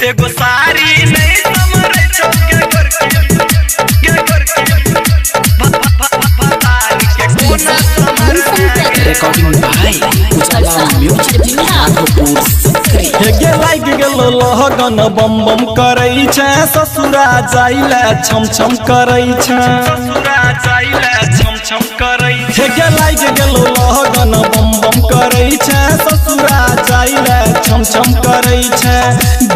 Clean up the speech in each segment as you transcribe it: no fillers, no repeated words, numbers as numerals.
एगो सारी नहीं समरे चौके करके भतारी के कोना समर रिकॉर्डिंग भाई उजाला म्यूजिक नागपुर हेगे लाग गेलो लगन बम बम करै छै ससुरा जाइले छम छम करै छै ससुरा जाइले छम छम करै हेगे लाग गेलो लगन बम बम करै छै ससुरा जाइले छम छम करै छै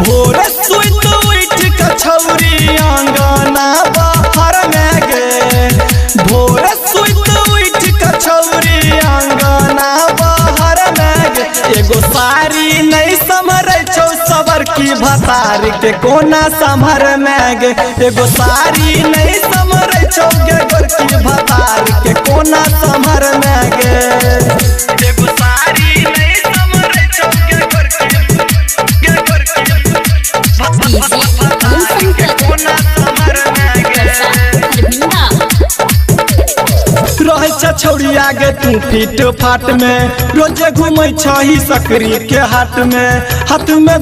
भोरे सुइत उठ के छौरी आंगना बाहर में गे भोरे सुइत उठ के छौरी आंगना बाहर में गे एगो सारी नहीं समरे छौ सबर की भतारी के कोना समर में गे एगो सारी नहीं समरे छौ गे गोर की भतारी के कोना समर में गे एगो सारी नहीं समरे चौके करके भतारी के कोना समर में रहे छ छौरी आगे तू फीट फाट में रोजे घूमै छही सकरी के हाट में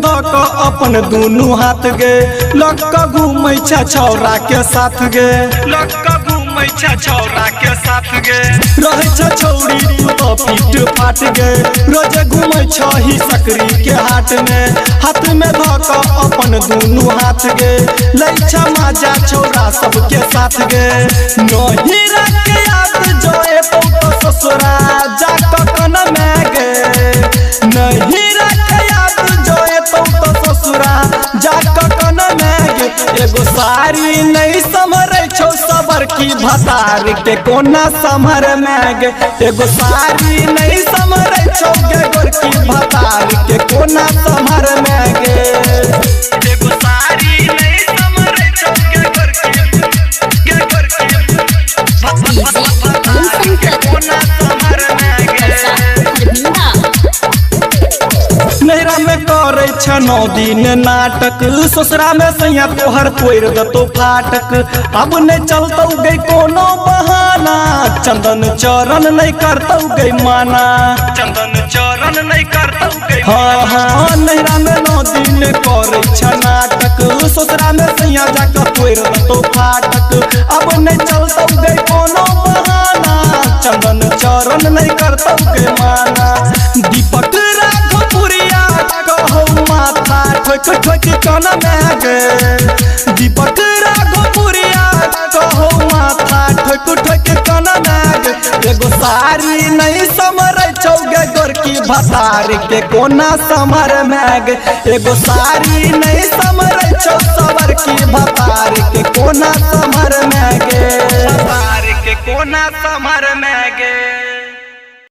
ध क अपन दुनू हाथ गे लग क घूमै छ छौरा के साथ गे लक्का घूमै छ छौरा के साथ गे रहे छ छौरी तू तो फीट फाट गे रोजे घूमै छही सकरी के हाट में ध क अपन दुनू हाथ गे लै छ मजा छौरा सबके साथ गे नहीं रखे याद जोए तो ससुरा जा कन में गे नहीं रखे याद जोए तो ससुरा जा कन में गे एगो सारी नहीं समरे छौ सबर की भतारी के कोना समर में गे एगो सारी नहीं समरे छौ गे गोर की भतारी के कोना समर में गे एगो सारी नहीं समरे चौके करके भतारी के कोना समर में नैरा में करे छ 9 दिन नाटक ससुरा में सैया तोहर तोड़ दतो फाटक अब नहीं चलतौ गई कोनो बहाना चंदन चरण नहीं करतौ गई माना चंदन चरण नहीं करतौ गे हाँ नैरा में 9 दिन करे छ नाटक ससुरा में सैया जाकर तोड़ दतो फाटक अब नहीं चलतौ गई कोनो बहाना चंदन चरण नहीं करतौ गई माना दीपक राघपुरिया कहौ माथा ठोक ठोक कन में गे दीपक राघपुरिया कहौ माथा ठोक ठोक कन में गे एगो सारी नहीं समरे छौ गे गोर की भतारी के कोना समर में गे एगो सारी नहीं समरे छौ सबर की भतारी के कोना समर में गे भतारी के कोना समर में गे।